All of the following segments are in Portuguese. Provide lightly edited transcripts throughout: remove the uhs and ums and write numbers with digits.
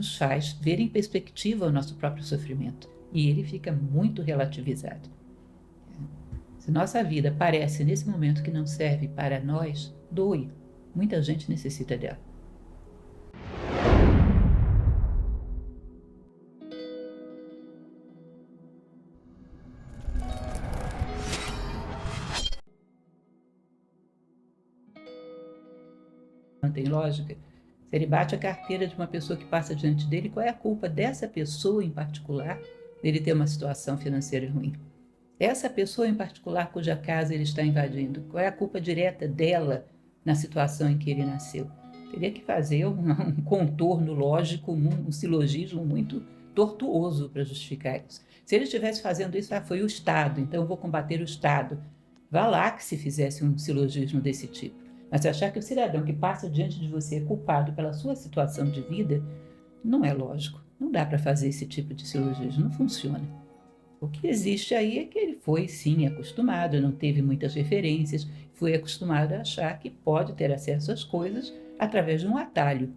nos faz ver em perspectiva o nosso próprio sofrimento. E ele fica muito relativizado. Se nossa vida parece, nesse momento, que não serve para nós, doe. Muita gente necessita dela. Não tem lógica? Se ele bate a carteira de uma pessoa que passa diante dele, qual é a culpa dessa pessoa em particular dele ter uma situação financeira ruim? Essa pessoa em particular cuja casa ele está invadindo, qual é a culpa direta dela na situação em que ele nasceu? Teria que fazer um contorno lógico, um silogismo muito tortuoso para justificar isso. Se ele estivesse fazendo isso, foi o Estado, então eu vou combater o Estado. Vá lá que se fizesse um silogismo desse tipo. Mas se achar que o cidadão que passa diante de você é culpado pela sua situação de vida, não é lógico. Não dá para fazer esse tipo de silogismo, não funciona. O que existe aí é que ele foi, sim, acostumado, não teve muitas referências, foi acostumado a achar que pode ter acesso às coisas através de um atalho,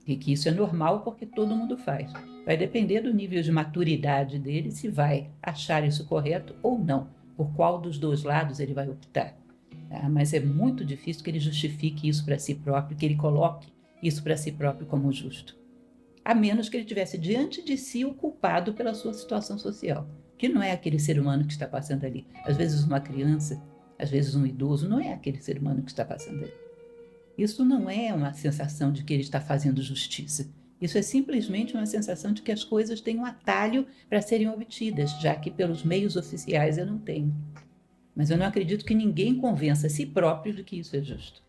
e que isso é normal porque todo mundo faz. Vai depender do nível de maturidade dele se vai achar isso correto ou não, por qual dos dois lados ele vai optar. Mas é muito difícil que ele justifique isso para si próprio, que ele coloque isso para si próprio como justo. A menos que ele tivesse diante de si o culpado pela sua situação social, que não é aquele ser humano que está passando ali. Às vezes uma criança, às vezes um idoso, não é aquele ser humano que está passando ali. Isso não é uma sensação de que ele está fazendo justiça. Isso é simplesmente uma sensação de que as coisas têm um atalho para serem obtidas, já que pelos meios oficiais eu não tenho. Mas eu não acredito que ninguém convença a si próprio de que isso é justo.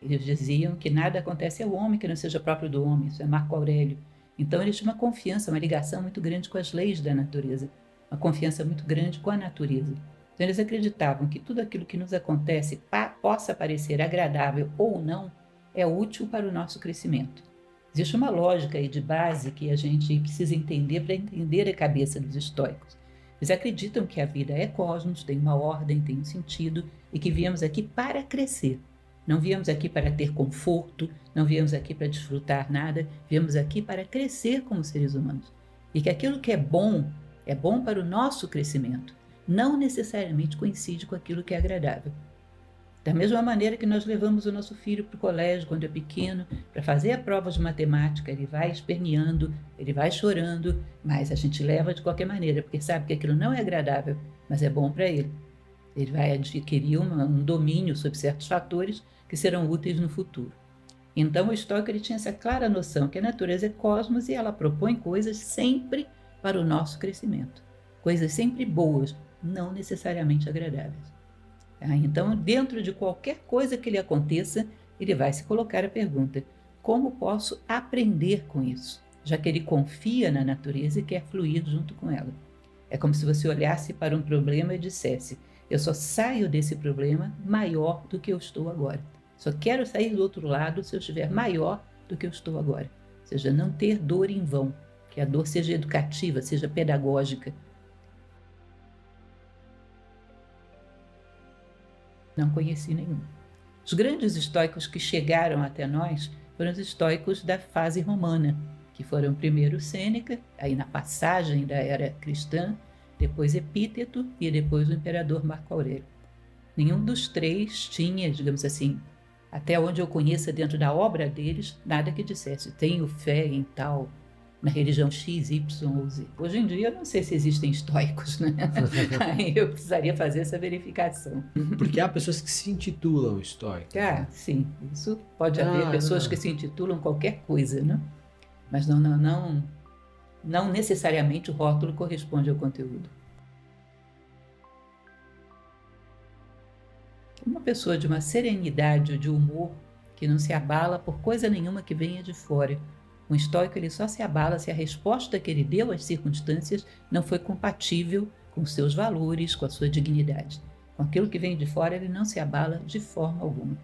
Eles diziam que nada acontece ao homem que não seja próprio do homem, isso é Marco Aurélio. Então eles tinham uma confiança, uma ligação muito grande com as leis da natureza, uma confiança muito grande com a natureza. Então eles acreditavam que tudo aquilo que nos acontece, possa parecer agradável ou não, é útil para o nosso crescimento. Existe uma lógica aí de base que a gente precisa entender para entender a cabeça dos estoicos. Eles acreditam que a vida é cosmos, tem uma ordem, tem um sentido e que viemos aqui para crescer. Não viemos aqui para ter conforto, não viemos aqui para desfrutar nada, viemos aqui para crescer como seres humanos. E que aquilo que é bom para o nosso crescimento, não necessariamente coincide com aquilo que é agradável. Da mesma maneira que nós levamos o nosso filho para o colégio quando é pequeno, para fazer a prova de matemática, ele vai esperneando, ele vai chorando, mas a gente leva de qualquer maneira, porque sabe que aquilo não é agradável, mas é bom para ele. Ele vai adquirir um domínio sobre certos fatores que serão úteis no futuro. Então o estoico ele tinha essa clara noção que a natureza é cosmos e ela propõe coisas sempre para o nosso crescimento. Coisas sempre boas, não necessariamente agradáveis. Então, dentro de qualquer coisa que lhe aconteça, ele vai se colocar a pergunta: como posso aprender com isso? Já que ele confia na natureza e quer fluir junto com ela. É como se você olhasse para um problema e dissesse: eu só saio desse problema maior do que eu estou agora. Só quero sair do outro lado se eu estiver maior do que eu estou agora. Ou seja, não ter dor em vão, que a dor seja educativa, seja pedagógica. Não conheci nenhum. Os grandes estoicos que chegaram até nós foram os estoicos da fase romana, que foram primeiro Sêneca, aí na passagem da era cristã, depois Epíteto e depois o imperador Marco Aurélio. Nenhum dos três tinha, digamos assim, até onde eu conheça dentro da obra deles, nada que dissesse: tenho fé em tal, na religião X, Y ou Z. Hoje em dia eu não sei se existem estoicos, né? Aí eu precisaria fazer essa verificação. Porque há pessoas que se intitulam estoicos. Sim, isso pode haver pessoas que se intitulam qualquer coisa, né? Mas não necessariamente o rótulo corresponde ao conteúdo. Uma pessoa de uma serenidade ou de humor que não se abala por coisa nenhuma que venha de fora. Um estoico ele só se abala se a resposta que ele deu às circunstâncias não foi compatível com os seus valores, com a sua dignidade. Com aquilo que vem de fora, ele não se abala de forma alguma.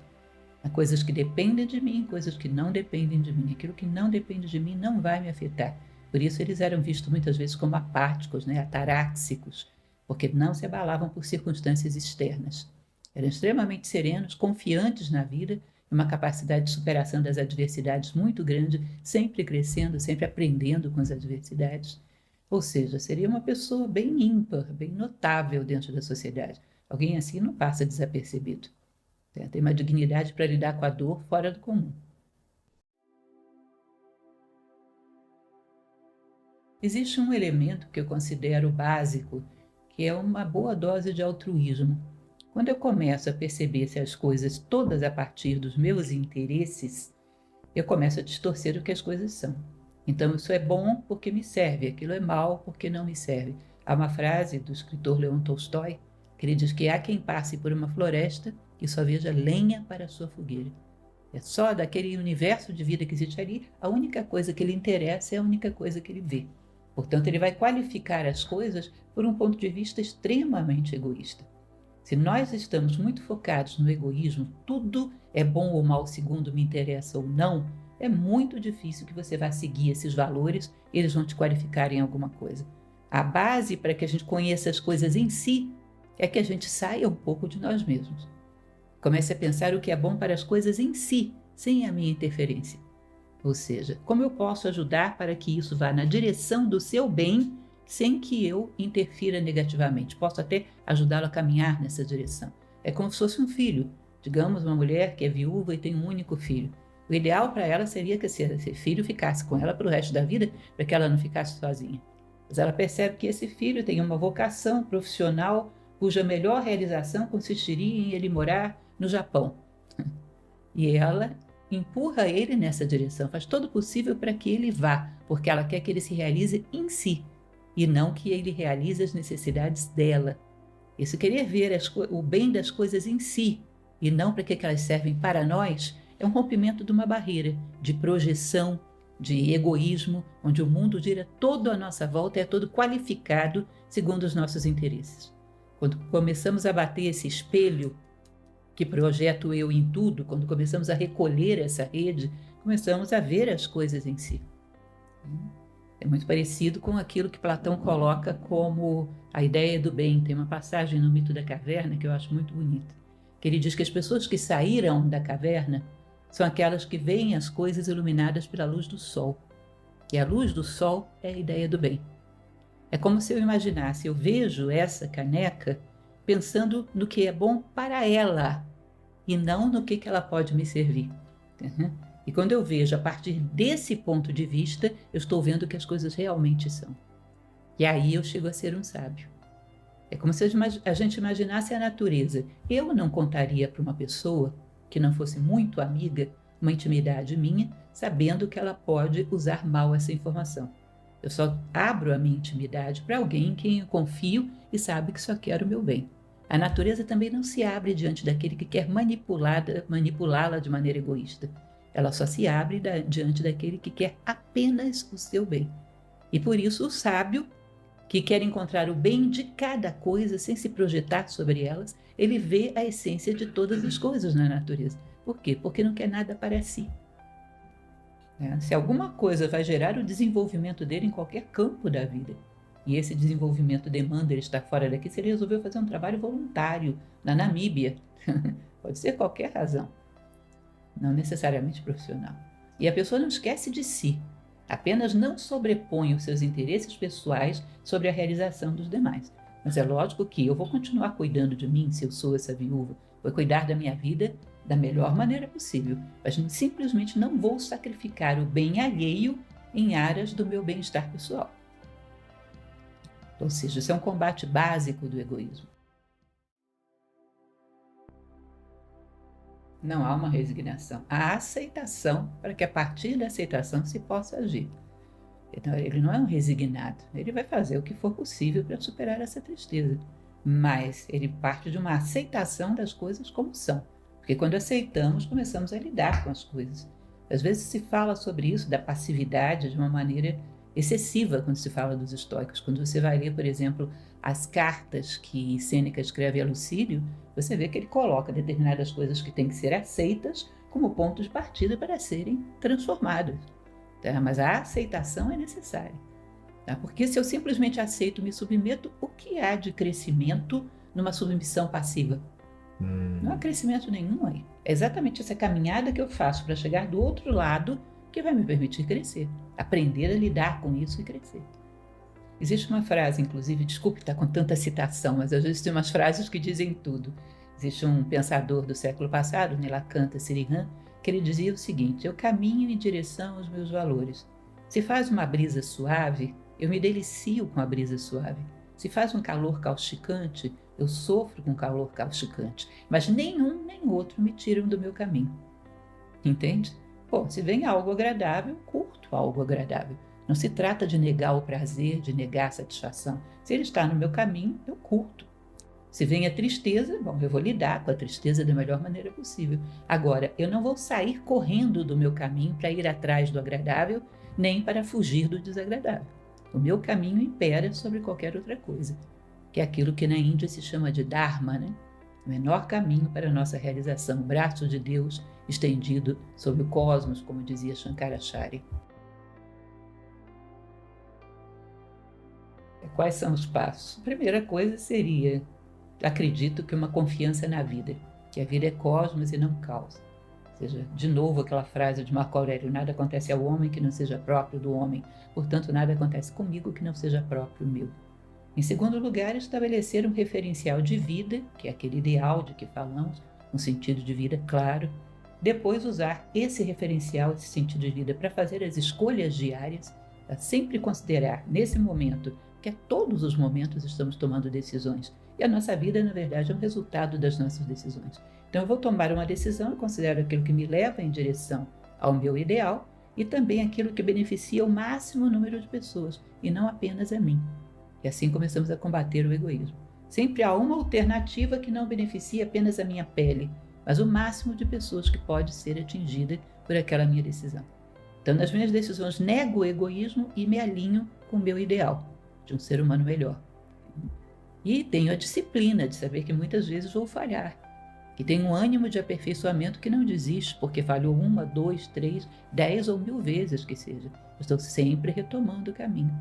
Há coisas que dependem de mim, coisas que não dependem de mim. Aquilo que não depende de mim não vai me afetar. Por isso eles eram vistos muitas vezes como apáticos, ataráxicos, porque não se abalavam por circunstâncias externas. Eram extremamente serenos, confiantes na vida, uma capacidade de superação das adversidades muito grande, sempre crescendo, sempre aprendendo com as adversidades. Ou seja, seria uma pessoa bem ímpar, bem notável dentro da sociedade. Alguém assim não passa desapercebido. Tem uma dignidade para lidar com a dor fora do comum. Existe um elemento que eu considero básico, que é uma boa dose de altruísmo. Quando eu começo a perceber se as coisas todas a partir dos meus interesses, eu começo a distorcer o que as coisas são. Então, isso é bom porque me serve, aquilo é mal porque não me serve. Há uma frase do escritor Leon Tolstói, que ele diz que há quem passe por uma floresta e só veja lenha para a sua fogueira. É só daquele universo de vida que existe ali, a única coisa que lhe interessa é a única coisa que ele vê. Portanto, ele vai qualificar as coisas por um ponto de vista extremamente egoísta. Se nós estamos muito focados no egoísmo, tudo é bom ou mal segundo me interessa ou não, é muito difícil que você vá seguir esses valores, eles vão te qualificar em alguma coisa. A base para que a gente conheça as coisas em si é que a gente saia um pouco de nós mesmos. Comece a pensar o que é bom para as coisas em si, sem a minha interferência. Ou seja, como eu posso ajudar para que isso vá na direção do seu bem, sem que eu interfira negativamente. Posso até ajudá-lo a caminhar nessa direção. É como se fosse um filho. Digamos, uma mulher que é viúva e tem um único filho. O ideal para ela seria que esse filho ficasse com ela para o resto da vida, para que ela não ficasse sozinha. Mas ela percebe que esse filho tem uma vocação profissional cuja melhor realização consistiria em ele morar no Japão. E ela empurra ele nessa direção, faz todo o possível para que ele vá, porque ela quer que ele se realize em si, e não que ele realize as necessidades dela. Esse querer ver o bem das coisas em si, e não para que elas servem para nós, é um rompimento de uma barreira, de projeção, de egoísmo, onde o mundo gira todo à nossa volta e é todo qualificado segundo os nossos interesses. Quando começamos a bater esse espelho, que projeto eu em tudo, quando começamos a recolher essa rede, começamos a ver as coisas em si. É muito parecido com aquilo que Platão coloca como a ideia do bem. Tem uma passagem no Mito da Caverna que eu acho muito bonita, que ele diz que as pessoas que saíram da caverna são aquelas que veem as coisas iluminadas pela luz do sol. E a luz do sol é a ideia do bem. É como se eu imaginasse, eu vejo essa caneca pensando no que é bom para ela e não no que ela pode me servir. E quando eu vejo a partir desse ponto de vista, eu estou vendo o que as coisas realmente são. E aí eu chego a ser um sábio. É como se a gente imaginasse a natureza. Eu não contaria para uma pessoa que não fosse muito amiga uma intimidade minha, sabendo que ela pode usar mal essa informação. Eu só abro a minha intimidade para alguém em quem eu confio e sabe que só quer o meu bem. A natureza também não se abre diante daquele que quer manipulá-la de maneira egoísta. Ela só se abre diante daquele que quer apenas o seu bem. E por isso o sábio, que quer encontrar o bem de cada coisa sem se projetar sobre elas, ele vê a essência de todas as coisas na natureza. Por quê? Porque não quer nada para si. Se alguma coisa vai gerar o desenvolvimento dele em qualquer campo da vida, e esse desenvolvimento demanda ele estar fora daqui, se ele resolveu fazer um trabalho voluntário na Namíbia, pode ser qualquer razão, não necessariamente profissional. E a pessoa não esquece de si, apenas não sobrepõe os seus interesses pessoais sobre a realização dos demais. Mas é lógico que eu vou continuar cuidando de mim, se eu sou essa viúva, vou cuidar da minha vida da melhor maneira possível, mas simplesmente não vou sacrificar o bem alheio em aras do meu bem-estar pessoal. Ou seja, isso é um combate básico do egoísmo. Não há uma resignação, há aceitação para que a partir da aceitação se possa agir. Então, ele não é um resignado, ele vai fazer o que for possível para superar essa tristeza, mas ele parte de uma aceitação das coisas como são. Porque quando aceitamos, começamos a lidar com as coisas. Às vezes se fala sobre isso, da passividade, de uma maneira excessiva quando se fala dos estoicos. Quando você vai ler, por exemplo, as cartas que Sêneca escreve a Lucílio, você vê que ele coloca determinadas coisas que têm que ser aceitas como ponto de partida para serem transformadas. Tá? Mas a aceitação é necessária. Tá? Porque se eu simplesmente aceito, me submeto, o que há de crescimento numa submissão passiva? Não há crescimento nenhum aí. É exatamente essa caminhada que eu faço para chegar do outro lado que vai me permitir crescer. Aprender a lidar com isso e crescer. Existe uma frase, inclusive, desculpe estar com tanta citação, mas às vezes tem umas frases que dizem tudo. Existe um pensador do século passado, Nilakanta Sirihan, que ele dizia o seguinte: eu caminho em direção aos meus valores. Se faz uma brisa suave, eu me delicio com a brisa suave. Se faz um calor causticante, eu sofro com calor causticante. Mas nenhum nem outro me tiram do meu caminho. Entende? Bom, se vem algo agradável, curto algo agradável. Não se trata de negar o prazer, de negar a satisfação. Se ele está no meu caminho, eu curto. Se vem a tristeza, bom, eu vou lidar com a tristeza da melhor maneira possível. Agora, eu não vou sair correndo do meu caminho para ir atrás do agradável, nem para fugir do desagradável. O meu caminho impera sobre qualquer outra coisa, que é aquilo que na Índia se chama de Dharma, né? O menor caminho para a nossa realização, o braço de Deus estendido sobre o cosmos, como dizia Shankaracharya. Quais são os passos? A primeira coisa seria, acredito que uma confiança na vida, que a vida é cosmos e não causa. Ou seja, de novo aquela frase de Marco Aurélio: nada acontece ao homem que não seja próprio do homem, portanto nada acontece comigo que não seja próprio meu. Em segundo lugar, estabelecer um referencial de vida, que é aquele ideal de que falamos, um sentido de vida claro. Depois usar esse referencial, esse sentido de vida, para fazer as escolhas diárias, para sempre considerar nesse momento, que a todos os momentos estamos tomando decisões. E a nossa vida, na verdade, é um resultado das nossas decisões. Então eu vou tomar uma decisão e considero aquilo que me leva em direção ao meu ideal e também aquilo que beneficia o máximo número de pessoas, e não apenas a mim. E assim começamos a combater o egoísmo. Sempre há uma alternativa que não beneficia apenas a minha pele, mas o máximo de pessoas que pode ser atingida por aquela minha decisão. Então, nas minhas decisões, nego o egoísmo e me alinho com o meu ideal, de um ser humano melhor. E tenho a disciplina de saber que muitas vezes vou falhar, que tenho um ânimo de aperfeiçoamento que não desiste, porque falhou 1, 2, 3, 10 ou 1000 vezes que seja. Eu estou sempre retomando o caminho,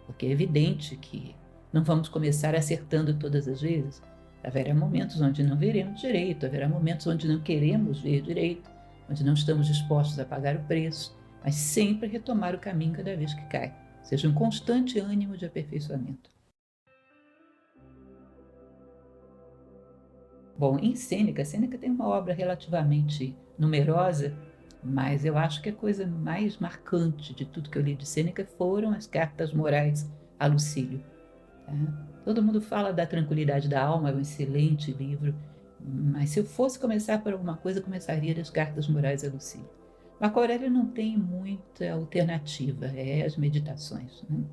porque é evidente que não vamos começar acertando todas as vezes. Haverá momentos onde não veremos direito, haverá momentos onde não queremos ver direito, onde não estamos dispostos a pagar o preço, mas sempre retomar o caminho cada vez que cai. Seja um constante ânimo de aperfeiçoamento. Bom, em Sêneca tem uma obra relativamente numerosa, mas eu acho que a coisa mais marcante de tudo que eu li de Sêneca foram as Cartas Morais a Lucílio. Tá? Todo mundo fala da Tranquilidade da Alma, é um excelente livro, mas se eu fosse começar por alguma coisa, eu começaria das Cartas Morais a Lucílio. Marco Aurélio não tem muita alternativa, é as meditações, né?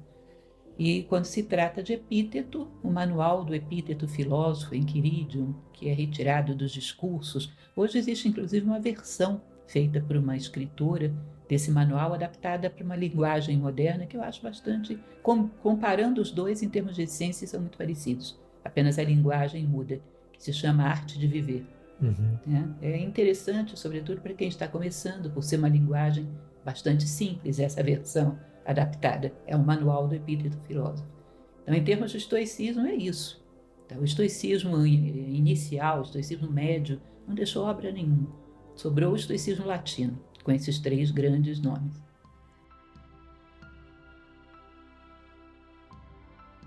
E quando se trata de epíteto, o manual do epíteto filósofo Enquiridium, que é retirado dos discursos, hoje existe inclusive uma versão feita por uma escritora desse manual, adaptada para uma linguagem moderna, que eu acho bastante, comparando os dois em termos de essência, são muito parecidos. Apenas a linguagem muda, que se chama Arte de Viver. É interessante, sobretudo para quem está começando, por ser uma linguagem bastante simples, essa versão adaptada. É um manual do epíteto filósofo. Então, em termos de estoicismo, é isso. Então, o estoicismo inicial, o estoicismo médio, não deixou obra nenhuma. Sobrou o estoicismo latino, com esses 3 grandes nomes.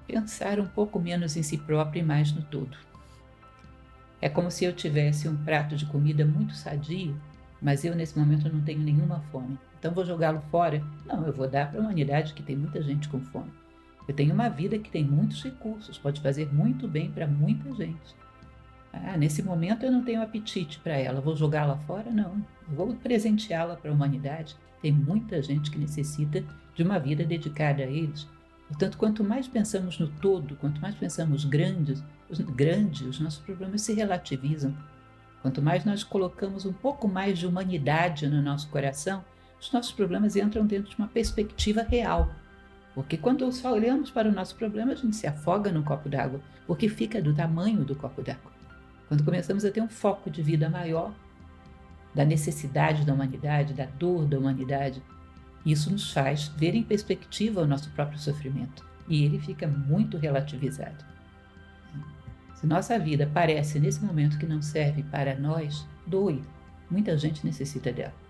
Pensar um pouco menos em si próprio e mais no todo. É como se eu tivesse um prato de comida muito sadio, mas eu nesse momento não tenho nenhuma fome. Então vou jogá-lo fora? Não, eu vou dar para a humanidade, que tem muita gente com fome. Eu tenho uma vida que tem muitos recursos, pode fazer muito bem para muita gente. Nesse momento eu não tenho apetite para ela, vou jogá-la fora? Não, eu vou presenteá-la para a humanidade. Tem muita gente que necessita de uma vida dedicada a eles. Portanto, quanto mais pensamos no todo, quanto mais pensamos grande, os nossos problemas se relativizam. Quanto mais nós colocamos um pouco mais de humanidade no nosso coração, os nossos problemas entram dentro de uma perspectiva real. Porque quando só olhamos para o nosso problema, a gente se afoga num copo d'água, porque fica do tamanho do copo d'água. Quando começamos a ter um foco de vida maior, da necessidade da humanidade, da dor da humanidade, isso nos faz ver em perspectiva o nosso próprio sofrimento. E ele fica muito relativizado. Se nossa vida parece nesse momento que não serve para nós, doe. Muita gente necessita dela.